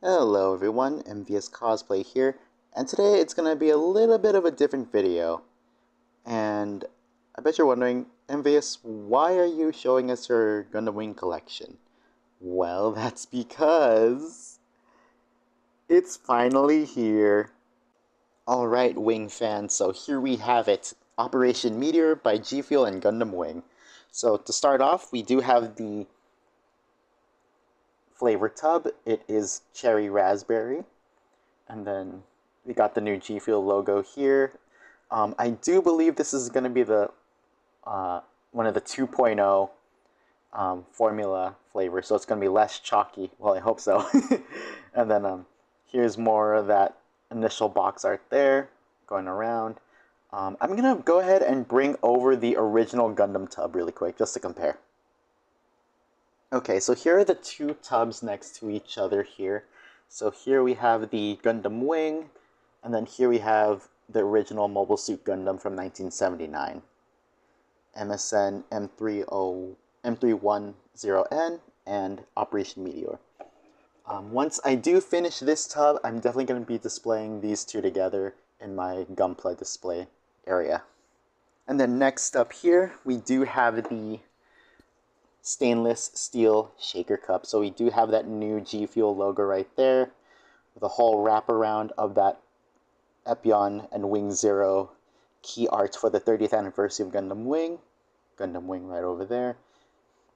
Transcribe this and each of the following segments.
Hello everyone, MVS Cosplay here, and today it's going to be a little bit of a different video. And I bet you're wondering, MVS, why are you showing us your Gundam Wing collection? Well, that's because it's finally here. Alright, Wing fans, so here we have it. Operation Meteor by GFuel and Gundam Wing. So to start off, we do have the flavor tub. It is cherry raspberry. And then we got the new GFuel logo here. I do believe this is going to be the one of the 2.0 formula flavors, so it's going to be less chalky. Well, I hope so. And then here's more of that initial box art there going around. I'm going to go ahead and bring over the original Gundam tub really quick just to compare. Okay, so here are the two tubs next to each other here. So here we have the Gundam Wing, and then here we have the original Mobile Suit Gundam from 1979. MSN M310N and Operation Meteor. Once I do finish this tub, I'm definitely going to be displaying these two together in my Gunpla display area. And then next up here, we do have the stainless steel shaker cup. So we do have that new GFuel logo right there with a whole wraparound of that Epion and Wing Zero key art for the 30th anniversary of Gundam Wing. Gundam Wing right over there.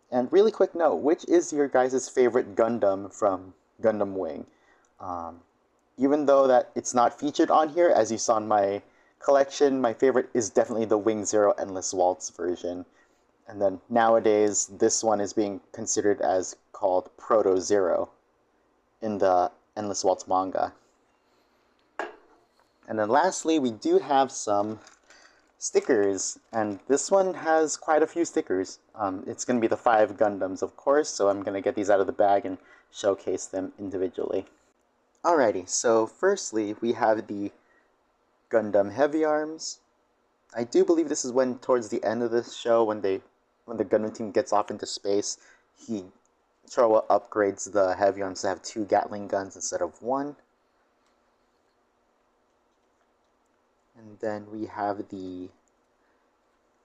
And really quick note, which is your guys' favorite Gundam from Gundam Wing? Even though that it's not featured on here, as you saw in my collection, my favorite is definitely the Wing Zero Endless Waltz version. And then nowadays, this one is being considered as called Proto Zero in the Endless Waltz manga. And then lastly, we do have some stickers, and this one has quite a few stickers. It's going to be the 5 Gundams, of course, so I'm going to get these out of the bag and showcase them individually. Alrighty, so firstly, we have the Gundam Heavy Arms. I do believe this is when, towards the end of this show, when the Gundam team gets off into space, Showa upgrades the Heavy Arms to have 2 Gatling guns instead of 1. And then we have the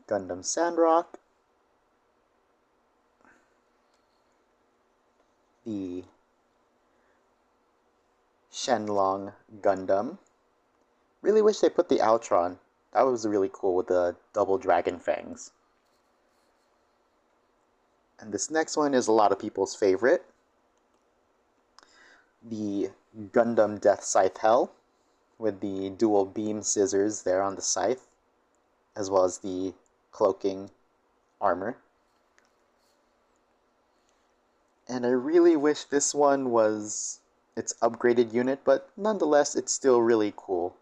Gundam Sandrock, the Shenlong Gundam. Really wish they put the Altron. That was really cool with the double dragon fangs. And this next one is a lot of people's favorite. The Gundam Death Scythe Hell, with the dual beam scissors there on the scythe, as well as the cloaking armor. And I really wish this one was its upgraded unit, but nonetheless, it's still really cool.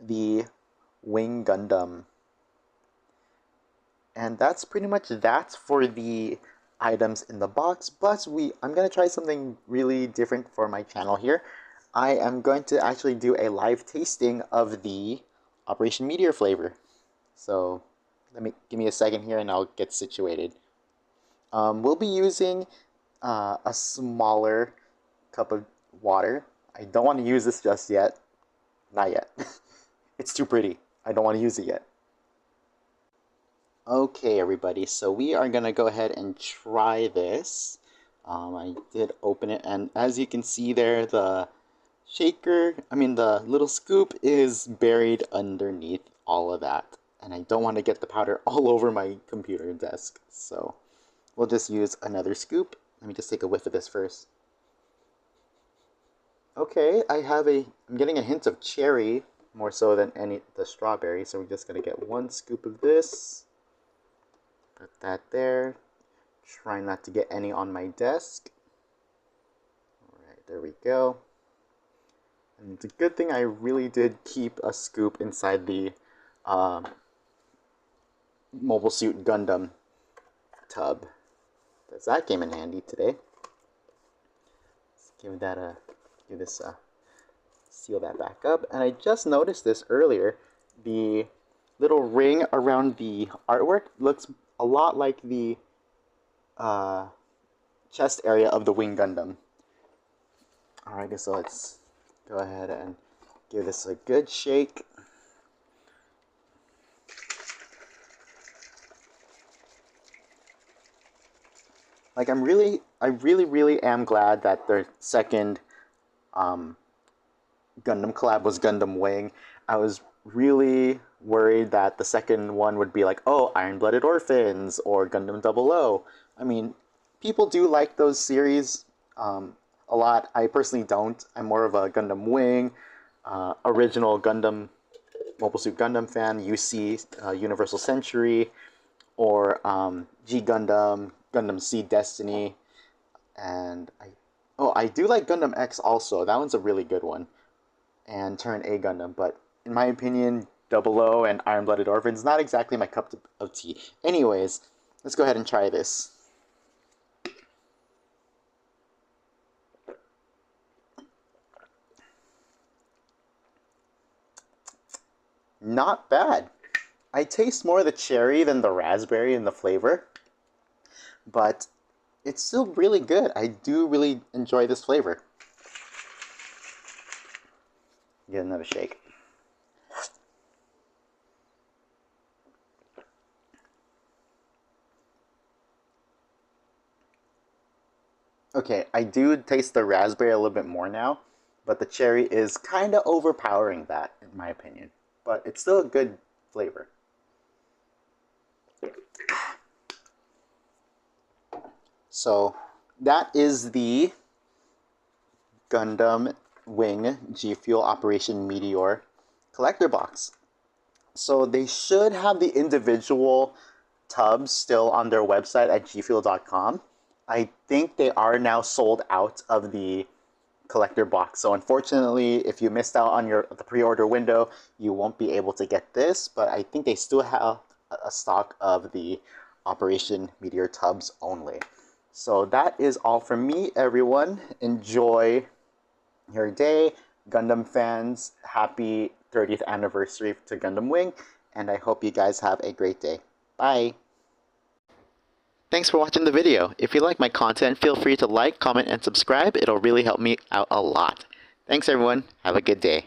The Wing Gundam. And that's pretty much that for the items in the box, but I'm going to try something really different for my channel here. I am going to actually do a live tasting of the Operation Meteor flavor. So give me a second here and I'll get situated. We'll be using a smaller cup of water. I don't want to use this just yet. Not yet. It's too pretty. I don't want to use it yet. Okay, everybody, so we are going to go ahead and try this. I did open it, and as you can see there, the little scoop is buried underneath all of that. And I don't want to get the powder all over my computer desk, so we'll just use another scoop. Let me just take a whiff of this first. Okay, I'm getting a hint of cherry, more so than the strawberry, so we're just going to get 1 scoop of this. Put that there. Try not to get any on my desk. Alright, there we go. And it's a good thing I really did keep a scoop inside the Mobile Suit Gundam tub, because that came in handy today. Let's seal that back up. And I just noticed this earlier. The little ring around the artwork looks a lot like the chest area of the Wing Gundam. Alrighty, so let's go ahead and give this a good shake. Like, I really am glad that their second Gundam collab was Gundam Wing. I was really worried that the second one would be like, oh, Iron-Blooded Orphans or Gundam 00. I mean, people do like those series a lot. I personally don't. I'm more of a Gundam Wing, original Gundam, Mobile Suit Gundam fan, UC, Universal Century, or G Gundam, Gundam Seed Destiny, and I do like Gundam X also. That one's a really good one, and Turn A Gundam. But in my opinion, 00 and Iron-Blooded Orphans not exactly my cup of tea. Anyways, let's go ahead and try this. Not bad. I taste more the cherry than the raspberry in the flavor, but it's still really good. I do really enjoy this flavor. Get another shake. Okay, I do taste the raspberry a little bit more now, but the cherry is kind of overpowering that, in my opinion. But it's still a good flavor. So that is the Gundam Wing GFuel Operation Meteor collector box. So they should have the individual tubs still on their website at gfuel.com. I think they are now sold out of the collector box. So unfortunately, if you missed out on the pre-order window, you won't be able to get this, but I think they still have a stock of the Operation Meteor tubs only. So that is all from me, everyone. Enjoy your day. Gundam fans, happy 30th anniversary to Gundam Wing, and I hope you guys have a great day. Bye! Thanks for watching the video. If you like my content, feel free to like, comment, and subscribe. It'll really help me out a lot. Thanks everyone. Have a good day.